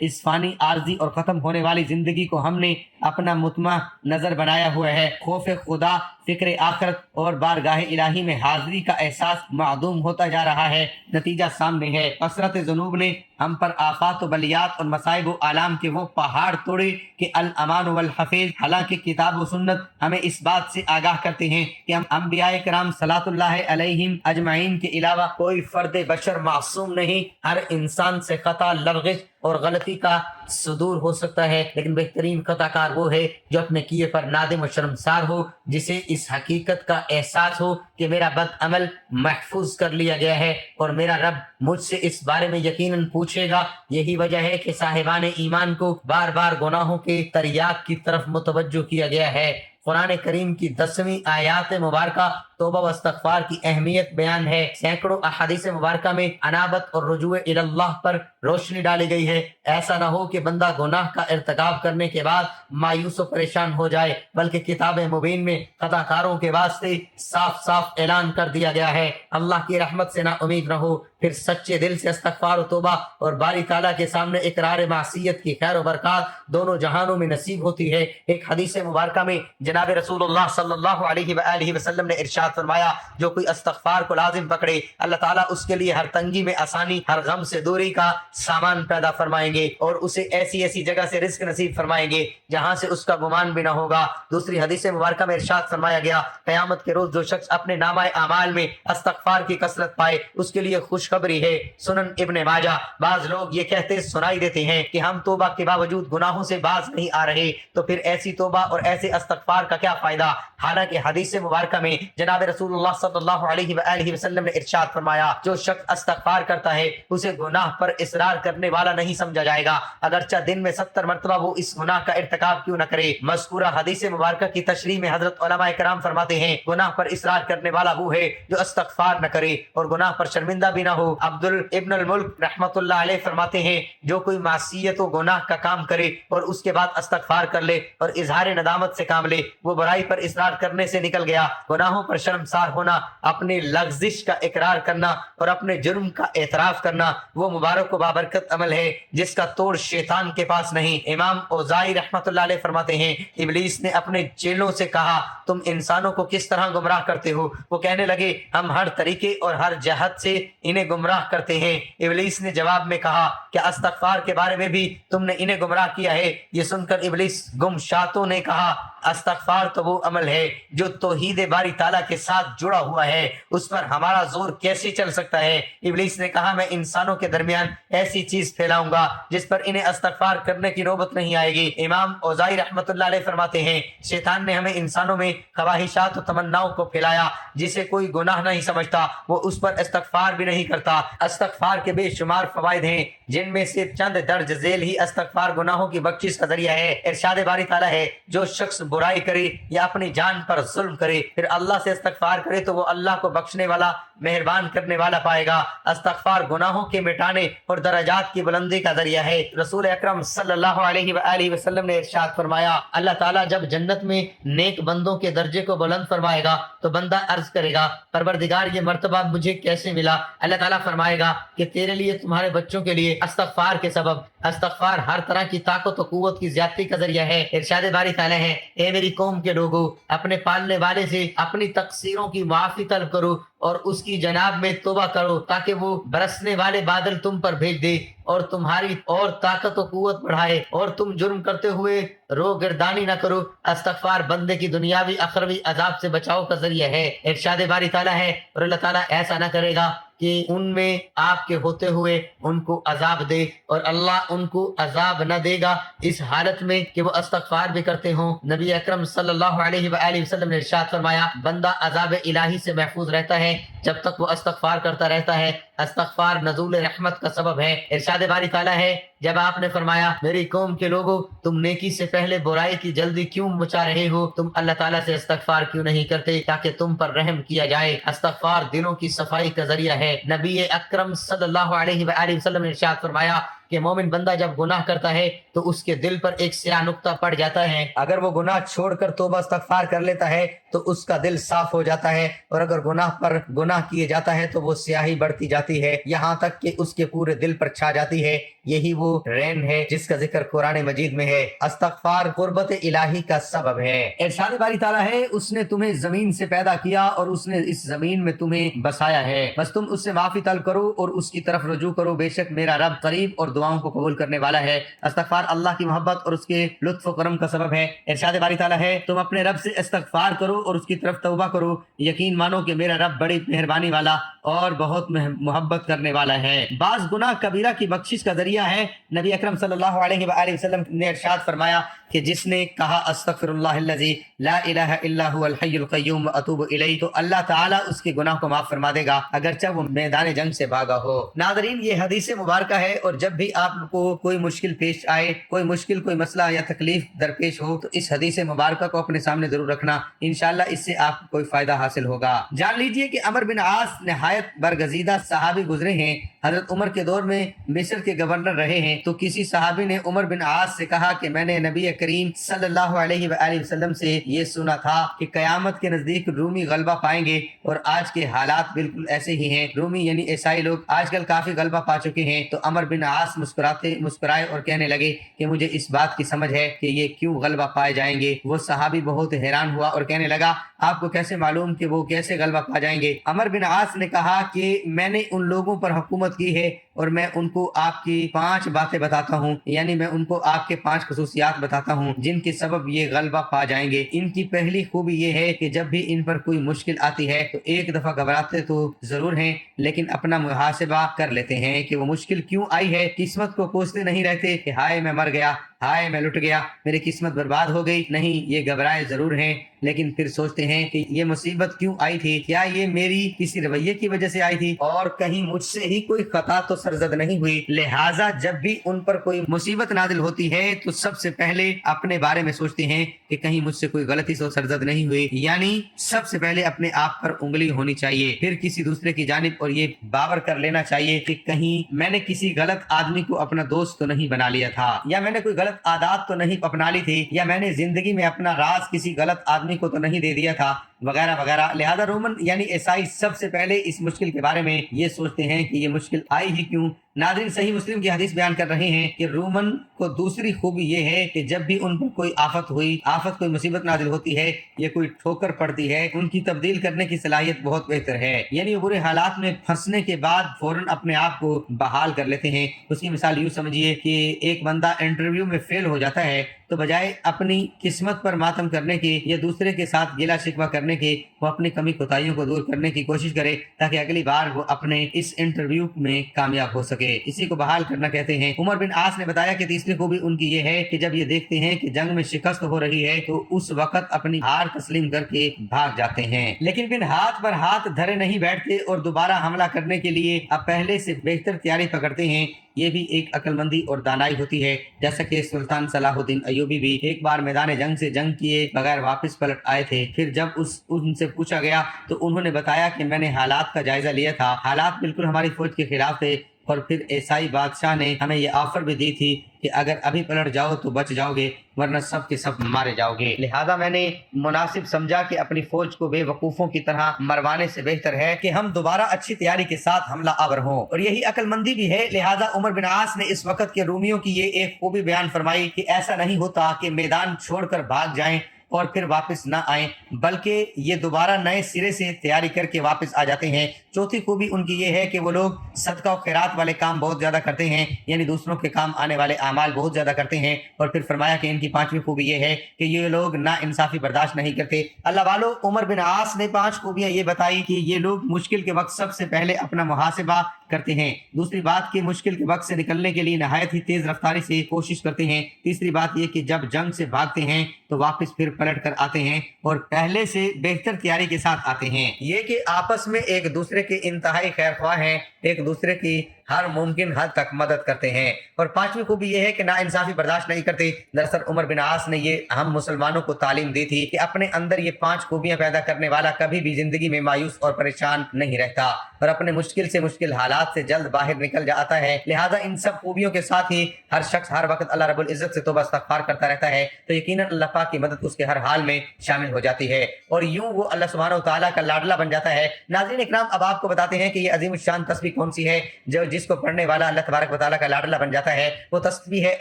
اس فانی عارضی اور ختم ہونے والی زندگی کو ہم نے اپنا مطمع نظر بنایا ہوا ہے۔ خوف خدا، فکر آخرت اور بارگاہ الہی میں حاضری کا احساس معدوم ہوتا جا رہا ہے۔ نتیجہ سامنے ہے، کثرت ذنوب نے ہم پر آفات و بلیات اور مصائب و آلام کے وہ پہاڑ توڑے کہ الامان والحفیظ۔ حالانکہ کتاب و سنت ہمیں اس بات سے آگاہ کرتے ہیں کہ ہم انبیاء کرام صلوات اللہ علیہم اجمعین کے علاوہ کوئی فرد بشر معصوم نہیں۔ ہر انسان سے خطا، لغزش اور غلطی کا صدور ہو سکتا ہے، لیکن بہترین خطا کار وہ ہے جو اپنے کیے پر نادم و شرمسار ہو، جسے اس حقیقت کا احساس ہو کہ میرا بد عمل محفوظ کر لیا گیا ہے اور میرا رب مجھ سے اس بارے میں یقیناً پوچھے گا۔ یہی وجہ ہے کہ صاحبان ایمان کو بار بار گناہوں کے تریاق کی طرف متوجہ کیا گیا ہے۔ قرآن کریم کی 10ویں آیات مبارکہ توبہ و استغفار کی اہمیت بیان ہے۔ سینکڑوں احادیث مبارکہ میں انابت اور رجوع الی اللہ پر روشنی ڈالی گئی ہے۔ ایسا نہ ہو کہ بندہ گناہ کا ارتکاب کرنے کے بعد مایوس و پریشان ہو جائے، بلکہ کتاب مبین میں خطا کاروں کے واسطے صاف صاف اعلان کر دیا گیا ہے۔ اللہ کی رحمت سے نا امید نہ ہو، پھر سچے دل سے استغفار و توبہ اور باری تعالیٰ کے سامنے اقرار معصیت کی خیر و برکات دونوں جہانوں میں نصیب ہوتی ہے۔ ایک حدیث مبارکہ میں جناب رسول اللہ صلی اللہ علیہ وآلہ وسلم نے ارشاد فرمایا، جو کوئی استغفار کو لازم پکڑے، اللہ تعالیٰ اس کے لیے ہر تنگی میں آسانی، ہر غم سے دوری کا سامان پیدا فرمائیں گے اور اسے ایسی ایسی جگہ سے رزق نصیب فرمائیں گے جہاں سے اس کا گمان بھی نہ ہوگا۔ دوسری حدیث مبارکہ میں ارشاد فرمایا گیا، قیامت کے روز جو شخص اپنے نامہ اعمال میں استغفار کی کثرت پائے، اس کے لیے خوشخبری ہے۔ سنن ابن ماجہ۔ بعض لوگ یہ کہتے سنائی دیتے ہیں کہ ہم توبہ کے باوجود گناہوں سے باز نہیں آ رہے، تو پھر ایسی توبہ اور ایسے استغفار کا کیا فائدہ؟ حالانکہ حدیث مبارکہ میں جناب رسول اللہ صلی اللہ علیہ وآلہ وسلم نے ارشاد فرمایا، جو شخص استغفار کرتا ہے اسے گناہ پر اصرار کرنے والا نہیں سمجھا جائے گا، اگرچہ دن میں 70 مرتبہ وہ اس گناہ کا ارتکاب کیوں نہ کرے۔ مذکورہ حدیث مبارکہ کی تشریح میں حضرت علماء کرام فرماتے ہیں، گناہ پر اصرار کرنے والا وہ ہے جو استغفار نہ کرے اور گناہ پر شرمندہ بھی نہ ہو۔ ابن الملک رحمت اللہ علیہ فرماتے ہیں، جو کوئی معصیت و گناہ کا کام کرے اور اس کے بعد استغفار کر لے اور اظہار ندامت سے کام لے، وہ برائی پر اصرار کرنے سے نکل گیا۔ گناہوں پر شرمسار ہونا، اپنے لغزش کا اقرار کرنا اور اپنے جرم کا اعتراف کرنا وہ مبارک و بابرکت عمل ہے جس کا توڑ شیطان کے پاس نہیں۔ امام اوزائی رحمت اللہ علیہ فرماتے ہیں، ابلیس نے اپنے چیلوں سے کہا، تم انسانوں کو کس طرح گمراہ کرتے ہو؟ وہ کہنے لگے، ہم ہر طریقے اور ہر جہت سے انہیں گمراہ کرتے ہیں۔ ابلیس نے جواب میں کہا، کیا استغفار کے بارے میں بھی تم نے انہیں گمراہ کیا ہے؟ یہ سن کر ابلیس گمشاتوں نے کہا، استغفار تو وہ عمل ہے جو توحید باری تعالیٰ کے ساتھ جڑا ہوا ہے، اس پر ہمارا زور کیسے چل سکتا ہے؟ ابلیس نے کہا، میں انسانوں کے درمیان ایسی چیز پھیلاؤں گا جس پر انہیں استغفار کرنے کی نوبت نہیں آئے گی۔ امام اوزائی رحمت اللہ علیہ فرماتے ہیں، شیطان نے ہمیں انسانوں میں خواہشات و تمناؤں کو پھیلایا، جسے کوئی گناہ نہیں سمجھتا وہ اس پر استغفار بھی نہیں کرتا۔ استغفار کے بے شمار فوائد ہیں، جن میں سے چند درج ذیل ہی استغفار گناہوں کی بخشش کا ذریعہ ہے۔ ارشاد باری تعالیٰ ہے، جو شخص برائی کرے یا اپنی جان پر ظلم کرے پھر اللہ سے استغفار کرے تو وہ اللہ کو بخشنے والا، مہربان کرنے والا پائے گا۔ استغفار گناہوں کے مٹانے اور درجات کی بلندی کا ذریعہ ہے۔ رسول اکرم صلی اللہ علیہ وآلہ وسلم نے ارشاد فرمایا، اللہ تعالیٰ جب جنت میں نیک بندوں کے درجے کو بلند فرمائے گا تو بندہ عرض کرے گا، پروردگار یہ مرتبہ مجھے کیسے ملا؟ اللہ تعالیٰ فرمائے گا کہ تیرے لیے، تمہارے بچوں کے لیے استغفار کے سبب۔ استغفار ہر طرح کی طاقت و قوت کی زیادتی کا ذریعہ ہے۔ ارشاد باری تعالیٰ ہے، اے میری قوم کے لوگوں، اپنے پالنے والے سے اپنی تقصیروں کی معافی طلب کرو اور اس کی جناب میں توبہ کرو تاکہ وہ برسنے والے بادل تم پر بھیج دے اور تمہاری اور طاقت و قوت بڑھائے اور تم جرم کرتے ہوئے رو گردانی نہ کرو۔ استغفار بندے کی دنیاوی اخروی عذاب سے بچاؤ کا ذریعہ ہے۔ ارشاد باری تعالیٰ ہے، اور اللہ تعالیٰ ایسا نہ کرے گا کہ ان میں آپ کے ہوتے ہوئے ان کو عذاب دے، اور اللہ ان کو عذاب نہ دے گا اس حالت میں کہ وہ استغفار بھی کرتے ہوں۔ نبی اکرم صلی اللہ علیہ وآلہ وسلم نے ارشاد فرمایا، بندہ عذاب الہی سے محفوظ رہتا ہے جب تک وہ استغفار کرتا رہتا ہے۔ استغفار نزول رحمت کا سبب ہے۔ ارشاد باری تعالیٰ ہے، جب آپ نے فرمایا، میری قوم کے لوگوں، تم نیکی سے پہلے برائی کی جلدی کیوں مچا رہے ہو؟ تم اللہ تعالیٰ سے استغفار کیوں نہیں کرتے تاکہ تم پر رحم کیا جائے؟ استغفار دلوں کی صفائی کا ذریعہ ہے۔ نبی اکرم صلی اللہ علیہ وآلہ وسلم نے ارشاد فرمایا، کہ مومن بندہ جب گناہ کرتا ہے تو اس کے دل پر ایک سیاہ نقطہ پڑ جاتا ہے، اگر وہ گناہ چھوڑ کر توبہ استغفار کر لیتا ہے تو اس کا دل صاف ہو جاتا ہے، اور اگر گناہ پر گناہ کیے جاتا ہے تو وہ سیاہی بڑھتی جاتی ہے یہاں تک کہ اس کے پورے دل پر چھا جاتی ہے۔ یہی وہ رین ہے جس کا ذکر قرآن مجید میں ہے۔ استغفار قربت الہی کا سبب ہے۔ ارشاد باری تعالیٰ ہے، اس نے تمہیں زمین سے پیدا کیا اور اس نے اس زمین میں تمہیں بسایا ہے، بس تم اس سے معافی طلب کرو اور اس کی طرف رجوع کرو، بے شک میرا رب قریب اور دعاؤں کو قبول کرنے والا ہے۔ استغفار اللہ کی محبت اور اس کے لطف و کرم کا سبب ہے۔ ارشاد باری تعالیٰ ہے، تم اپنے رب سے استغفار کرو اور اس کی طرف توبہ کرو، یقین مانو کہ میرا رب بڑی مہربانی والا اور بہت محبت کرنے والا ہے۔ بعض گناہ کبیرہ کی بخشش کا ذریعہ ہے۔ نبی اکرم صلی اللہ علیہ وآلہ وسلم نے ارشاد فرمایا کہ جس نے کہا استغفر اللہ الذی لا الہ الا هو الحی القیوم واتوب الیہ، تو اللہ تعالیٰ اس کے گناہ کو معاف فرما دے گا اگرچہ وہ میدان جنگ سے بھاگا ہو۔ ناظرین، یہ حدیث مبارکہ ہے، اور جب بھی آپ کو کوئی مشکل پیش آئے، کوئی مشکل، کوئی مسئلہ یا تکلیف درپیش ہو، تو اس حدیث مبارکہ کو اپنے سامنے ضرور رکھنا، انشاءاللہ اس سے آپ کو کوئی فائدہ حاصل ہوگا۔ جان لیجئے کہ عمر بن عاص نہایت برگزیدہ صحابی گزرے ہیں، حضرت عمر کے دور میں مصر کے گورنر رہے ہیں، تو کسی صحابی نے عمر بن عاص سے کہا کہ میں نے نبی کریم صلی اللہ علیہ وآلہ وسلم سے یہ سنا تھا کہ قیامت کے نزدیک رومی غلبہ پائیں گے، اور آج کے حالات بالکل ایسے ہی ہیں۔ رومی یعنی عیسائی لوگ آج کل کافی غلبہ پا چکے ہیں۔ تو عمر بن عاص مسکرائے اور کہنے لگے کہ مجھے اس بات کی سمجھ ہے کہ یہ کیوں غلبہ پائے جائیں گے۔ وہ صحابی بہت حیران ہوا اور کہنے لگا، آپ کو کیسے معلوم کہ وہ کیسے غلبہ پا جائیں گے؟ عمر بن عاص نے کہا کہ میں نے ان لوگوں پر حکومت کی ہے اور میں ان کو آپ کی 5 باتیں بتاتا ہوں، یعنی میں ان کو آپ کے 5 خصوصیات بتاتا ہوں جن کے سبب یہ غلبہ پا جائیں گے۔ ان کی پہلی خوبی یہ ہے کہ جب بھی ان پر کوئی مشکل آتی ہے تو ایک دفعہ گھبراتے تو ضرور ہیں، لیکن اپنا محاسبہ کر لیتے ہیں کہ وہ مشکل کیوں آئی ہے۔ قسمت کو کوستے نہیں رہتے کہ ہائے میں مر گیا، ہائے میں لٹ گیا، میری قسمت برباد ہو گئی۔ نہیں، یہ گھبرائے ضرور ہیں، لیکن پھر سوچتے ہیں کہ یہ مصیبت کیوں آئی تھی؟ کیا یہ میری کسی رویے کی وجہ سے آئی تھی؟ اور کہیں مجھ سے ہی کوئی خطا تو سرزد نہیں ہوئی؟ لہٰذا جب بھی ان پر کوئی مصیبت نازل ہوتی ہے تو سب سے پہلے اپنے بارے میں سوچتے ہیں کہ کہیں مجھ سے کوئی غلطی تو سرزد نہیں ہوئی، یعنی سب سے پہلے اپنے آپ پر انگلی ہونی چاہیے، پھر کسی دوسرے کی جانب، اور یہ باور کر لینا چاہیے کہ کہیں میں نے کسی غلط آدمی کو اپنا دوست تو نہیں بنا لیا تھا، یا میں نے کوئی غلط عادات تو نہیں اپنا لی تھی، یا میں نے زندگی میں اپنا راز کسی غلط آدمی کو تو نہیں دے دیا تھا، وغیرہ وغیرہ۔ لہذا رومن یعنی عیسائی سب سے پہلے اس مشکل کے بارے میں یہ سوچتے ہیں کہ یہ مشکل آئی ہی کیوں۔ ناظرین، صحیح مسلم کی حدیث بیان کر رہے ہیں کہ رومن کو دوسری خوبی یہ ہے کہ جب بھی ان پر کوئی آفت کوئی مصیبت نازل ہوتی ہے یا کوئی ٹھوکر پڑتی ہے، ان کی تبدیل کرنے کی صلاحیت بہت بہتر ہے، یعنی وہ برے حالات میں پھنسنے کے بعد فوراً اپنے آپ کو بحال کر لیتے ہیں۔ اس کی مثال یوں سمجھیے کہ ایک بندہ انٹرویو میں فیل ہو جاتا ہے تو بجائے اپنی قسمت پر ماتم کرنے کی یا دوسرے کے ساتھ گلا شکوہ کرنے کی، وہ اپنی کمی کوتاہیوں کو دور کرنے کی کوشش کرے تاکہ اگلی بار وہ اپنے اس انٹرویو میں کامیاب ہو سکے۔ اسی کو بحال کرنا کہتے ہیں۔ عمر بن عاص نے بتایا کہ تیسری خوبی ان کی یہ ہے کہ جب یہ دیکھتے ہیں کہ جنگ میں شکست ہو رہی ہے تو اس وقت اپنی ہار تسلیم کر کے بھاگ جاتے ہیں، لیکن بن ہاتھ پر ہاتھ دھرے نہیں بیٹھتے اور دوبارہ حملہ کرنے کے لیے اب پہلے سے بہتر تیاری پکڑتے ہیں۔ یہ بھی ایک عقل مندی اور دانائی ہوتی ہے، جیسا کہ سلطان صلاح الدین ایوبی بھی ایک بار میدان جنگ سے جنگ کیے بغیر واپس پلٹ آئے تھے۔ پھر جب ان سے پوچھا گیا تو انہوں نے بتایا کہ میں نے حالات کا جائزہ لیا تھا، حالات بالکل ہماری فوج کے خلاف تھے، اور پھر عیسائی بادشاہ نے ہمیں یہ آفر بھی دی تھی کہ اگر ابھی پلٹ جاؤ تو بچ جاؤ گے، ورنہ سب کے سب مارے جاؤ گے۔ لہذا میں نے مناسب سمجھا کہ اپنی فوج کو بے وقوفوں کی طرح مروانے سے بہتر ہے کہ ہم دوبارہ اچھی تیاری کے ساتھ حملہ آور ہوں، اور یہی عقل مندی بھی ہے۔ لہذا عمر بن عاص نے اس وقت کے رومیوں کی یہ ایک خوبی بیان فرمائی کہ ایسا نہیں ہوتا کہ میدان چھوڑ کر بھاگ جائیں اور پھر واپس نہ آئیں، بلکہ یہ دوبارہ نئے سرے سے تیاری کر کے واپس آ جاتے ہیں۔ چوتھی خوبی ان کی یہ ہے کہ وہ لوگ صدقہ و خیرات والے کام بہت زیادہ کرتے ہیں، یعنی دوسروں کے کام آنے والے اعمال بہت زیادہ کرتے ہیں۔ اور پھر فرمایا کہ ان کی 5ویں خوبی یہ ہے کہ یہ لوگ نا انصافی برداشت نہیں کرتے۔ اللہ والو، عمر بن عاص نے 5 خوبیاں یہ بتائی کہ یہ لوگ مشکل کے وقت سب سے پہلے اپنا محاسبہ کرتے ہیں۔ دوسری بات کہ مشکل کے وقت سے نکلنے کے لیے نہایت ہی تیز رفتاری سے کوشش کرتے ہیں۔ تیسری بات یہ کہ جب جنگ سے بھاگتے ہیں تو واپس پھر پلٹ کر آتے ہیں اور پہلے سے بہتر تیاری کے ساتھ آتے ہیں۔ یہ کہ آپس میں ایک دوسرے کے انتہائی خیر خواہ ہیں، ایک دوسرے کی ہر ممکن حد تک مدد کرتے ہیں۔ اور پانچویں خوبی یہ ہے کہ ناانصافی برداشت نہیں کرتے۔ دراصل عمر بن عاص نے یہ ہم مسلمانوں کو تعلیم دی تھی کہ اپنے اندر یہ 5 خوبیاں پیدا کرنے والا کبھی بھی زندگی میں مایوس اور پریشان نہیں رہتا اور اپنے مشکل سے مشکل حالات سے جلد باہر نکل جاتا ہے۔ لہٰذا ان سب خوبیوں کے ساتھ ہی ہر شخص ہر وقت اللہ رب العزت سے توبہ استغفار کرتا رہتا ہے تو یقیناً اللہ پاک کی مدد اس کے ہر حال میں شامل ہو جاتی ہے اور یوں وہ اللہ سبحانہ و تعالیٰ کا لاڈلا بن جاتا ہے۔ ناظرین اکرام، اب آپ کو بتاتے ہیں کہ یہ عظیم الشان تسبیح کون سی ہے جو جس کو پڑھنے والا اللہ تبارک و تعالیٰ کا لاڈلا بن جاتا ہے۔ وہ تسبیح ہے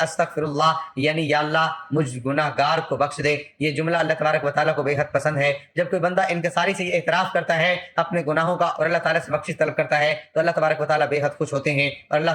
استغفر اللہ، یعنی یا اللہ مجھ گناہ گار کو بخش دے۔ یہ جملہ اللہ تبارک و تعالیٰ کو بے حد پسند ہے۔ جب کوئی بندہ انکساری سے یہ اعتراف کرتا ہے اپنے گناہوں کا اور اللہ تعالیٰ سے بخشش طلب کرتا ہے تو اللہ تبارک و تعالیٰ بے حد خوش ہوتے ہیں اور اللہ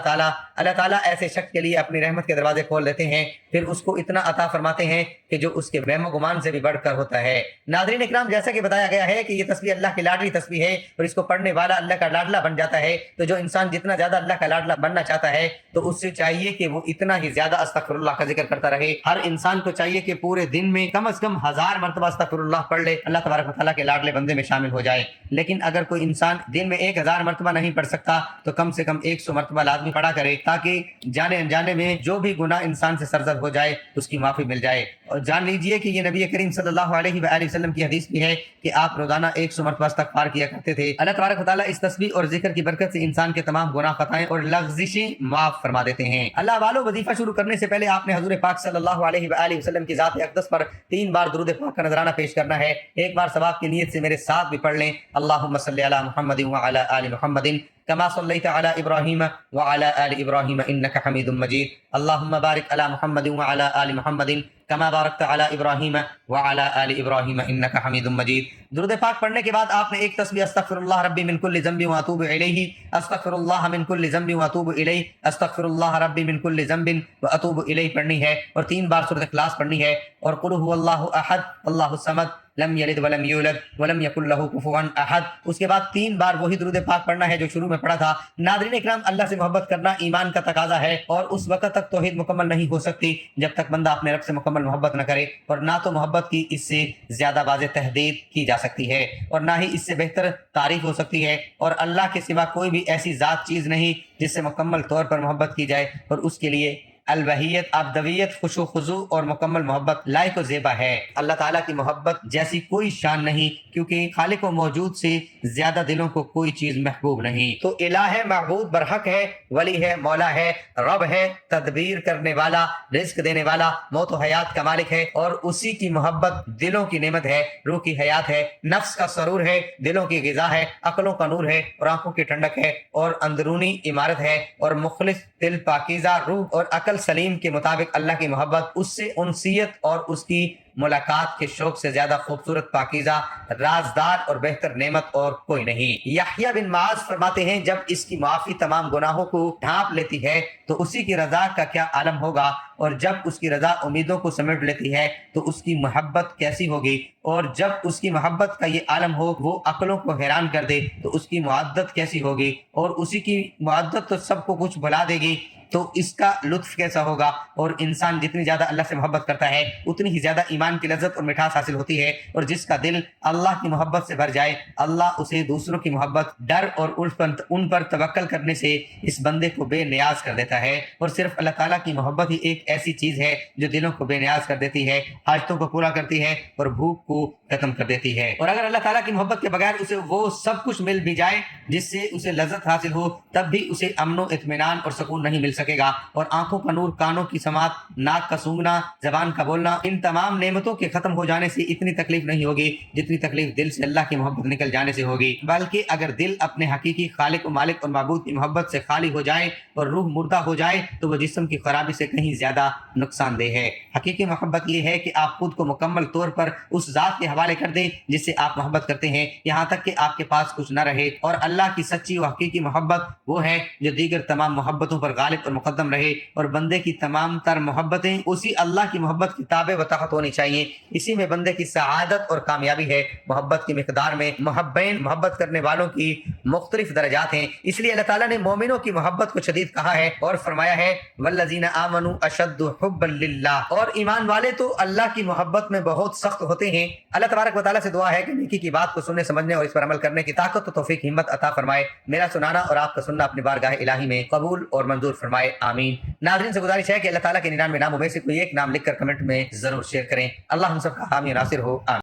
تعالیٰ ایسے شخص کے لیے اپنی رحمت کے دروازے کھول دیتے ہیں، پھر اس کو اتنا عطا فرماتے ہیں کہ جو اس کے وہم و گمان سے بھی بڑھ کر ہوتا ہے۔ ناظرین اکرام، جیسا کہ بتایا گیا ہے کہ یہ تسبیح اللہ کی لاڈلی تسبیح ہے اور اس کو پڑھنے والا اللہ کا لاڈلا بن جاتا ہے، تو جو انسان جتنا زیادہ اللہ کا لاڈلا بننا چاہتا ہے تو اس سے چاہیے کہ وہ اتنا ہی زیادہ استغفر اللہ کا ذکر کرتا رہے۔ ہر انسان کو چاہیے کہ پورے دن میں کم از کم 1000 مرتبہ استغفر اللہ پڑھ لے، اللہ تبارک و تعالیٰ کے لاڈلے بندے میں شامل ہو جائے۔ لیکن اگر کوئی انسان دن میں 1000 مرتبہ نہیں پڑھ سکتا تو کم سے کم 100 مرتبہ لازمی پڑھا کرے تاکہ جانے انجانے میں جو بھی گناہ انسان سے سرزد ہو جائے اس کی معافی مل جائے۔ اور جان لیجئے کہ یہ نبی کریم صلی اللہ علیہ وآلہ وسلم کی حدیث بھی ہے کہ آپ روزانہ 100 مرتبہ استغفار کیا کرتے تھے۔ اللہ تبارک و تعالیٰ اس تسبیح اور ذکر کی برکت سے انسان کے تمام گناہ خطائیں اور لغزشیں معاف فرما دیتے ہیں۔ اللہ والو، وظیفہ شروع کرنے سے پہلے آپ نے حضور پاک صلی اللہ علیہ وآلہ وسلم کی ذات اقدس پر 3 بار درود پاک کا نذرانہ پیش کرنا ہے۔ ایک بار ثواب کی نیت سے میرے ساتھ بھی پڑھ لیں۔ اللہم صلی علی محمد وعلی آل محمد كما صليت على إبراهيم وعلى آل إبراهيم إنك حميد مجيد اللهم بارك على محمد وعلى آل محمد كما باركت على إبراهيم وعلى آل إبراهيم إنك حميد مجيد۔ درود پاک پڑھنے کے بعد آپ نے ایک تسبیح استغفر اللہ ربی من کل ذنب واتوب الیہ، استغفر اللہ من کل ذنب واتوب الیہ، استغفر اللہ ربی من کل ذنب واتوب الیہ پڑھنی ہے اور 3 بار سورۃ اخلاص پڑھنی ہے اور قل هو اللہ احد اللہ الصمد لم یلد ولم یولد ولم یکن له کفوا احد۔ اس کے بعد 3 بار وہی درود پاک پڑھنا ہے جو شروع میں پڑھا تھا۔ ناظرین اکرام، اللہ سے محبت کرنا ایمان کا تقاضا ہے اور اس وقت تک توحید مکمل نہیں ہو سکتی جب تک بندہ اپنے رب سے مکمل محبت نہ کرے، اور نہ تو محبت کی اس سے زیادہ واضح تحدید کی جا سکتی ہے اور نہ ہی اس سے بہتر تعریف ہو سکتی ہے، اور اللہ کے سوا کوئی بھی ایسی ذات چیز نہیں جس سے مکمل طور پر محبت کی جائے، اور اس کے لیے الوحیت، ابدویت، خشوع و خضوع اور مکمل محبت لائق و زیبا ہے۔ اللہ تعالیٰ کی محبت جیسی کوئی شان نہیں، کیونکہ خالق و موجود سے زیادہ دلوں کو کوئی چیز محبوب نہیں۔ تو الہ ہے، معبود برحق ہے، ولی ہے، مولا ہے، رب ہے، تدبیر کرنے والا، رزق دینے والا، موت و حیات کا مالک ہے، اور اسی کی محبت دلوں کی نعمت ہے، روح کی حیات ہے، نفس کا سرور ہے، دلوں کی غذا ہے، عقلوں کا نور ہے اور آنکھوں کی ٹھنڈک ہے، اور اندرونی عمارت ہے، اور مخلص دل، پاکیزہ روح اور عقل سلیم کے مطابق اللہ کی محبت، اس سے انسیت اور اس کی ملاقات کے شوق سے زیادہ خوبصورت، پاکیزہ، رازدار اور بہتر نعمت اور کوئی نہیں۔ یحییٰ بن معاذ فرماتے ہیں جب اس کی معافی تمام گناہوں کو ڈھانپ لیتی ہے تو اسی کی رضا کا کیا عالم ہوگا، اور جب اس کی رضا امیدوں کو سمیٹ لیتی ہے تو اس کی محبت کیسی ہوگی، اور جب اس کی محبت کا یہ عالم ہو وہ عقلوں کو حیران کر دے تو اس کی معدت کیسی ہوگی، اور اسی کی معدت تو سب کو کچھ بھلا دے گی تو اس کا لطف کیسا ہوگا۔ اور انسان جتنی زیادہ اللہ سے محبت کرتا ہے اتنی ہی زیادہ ایمان کی لذت اور مٹھاس حاصل ہوتی ہے، اور جس کا دل اللہ کی محبت سے بھر جائے اللہ اسے دوسروں کی محبت، ڈر اور ان پر توکل کرنے سے اس بندے کو بے نیاز کر دیتا ہے، اور صرف اللہ تعالیٰ کی محبت ہی ایک ایسی چیز ہے جو دلوں کو بے نیاز کر دیتی ہے، حاجتوں کو پورا کرتی ہے اور بھوک کو ختم کر دیتی ہے۔ اور اگر اللہ تعالیٰ کی محبت کے بغیر اسے وہ سب کچھ مل بھی جائے جس سے اسے لذت حاصل ہو تب بھی اسے امن و اطمینان اور سکون نہیں مل سکے گا، اور آنکھوں کا نور، کانوں کی سماعت، ناک کا سونگنا، زبان کا بولنا، ان تمام نعمتوں کے ختم ہو جانے سے اتنی تکلیف نہیں ہوگی جتنی تکلیف دل سے اللہ کی محبت نکل جانے سے ہوگی، بلکہ اگر دل اپنے حقیقی خالق و مالک اور معبود کی محبت سے خالی ہو جائے اور روح مردہ ہو جائے تو وہ جسم کی خرابی سے کہیں زیادہ نقصان دہ ہے۔ حقیقی محبت یہ ہے کہ آپ خود کو مکمل طور پر اس ذات کے حوالے کر دیں جس سے آپ محبت کرتے ہیں، یہاں تک کہ آپ کے پاس کچھ نہ رہے، اور اللہ کی سچی و حقیقی محبت وہ ہے جو دیگر تمام محبتوں پر غالب اور مقدم رہے، اور بندے کی تمام تر محبتیں اسی اللہ کی محبت کی تابع و تحت ہونی چاہیے۔ چاہیے. اسی میں بندے کی سعادت اور کامیابی ہے. محبت کی مقدار میں محبت کرنے والوں کی مختلف درجات ہیں. اس لیے اللہ تعالیٰ نے مومنوں کی محبت کو شدید کہا ہے اور فرمایا ہے والذین آمنوا اشد حبا للہ. اور ایمان والے تو اللہ کی محبت میں بہت سخت ہوتے ہیں. اللہ تبارک و تعالیٰ سے دعا ہے کہ نیکی کی بات کو سننے سمجھنے اور اس پر عمل کرنے کی طاقت و توفیق ہمت عطا فرمائے. میرا سنانا اور آپ کا سننا اپنی بارگاہ الہی میں قبول اور منظور فرمائے. آمین. ناظرین سے گزارش ہے کہ اللہ تعالیٰ کے 99 ناموں میں سے کوئی ایک نام لکھ کر کمنٹ میں ضرور شیئر کریں. اللہ ہم سب کا حامی و ناصر ہو. آمین.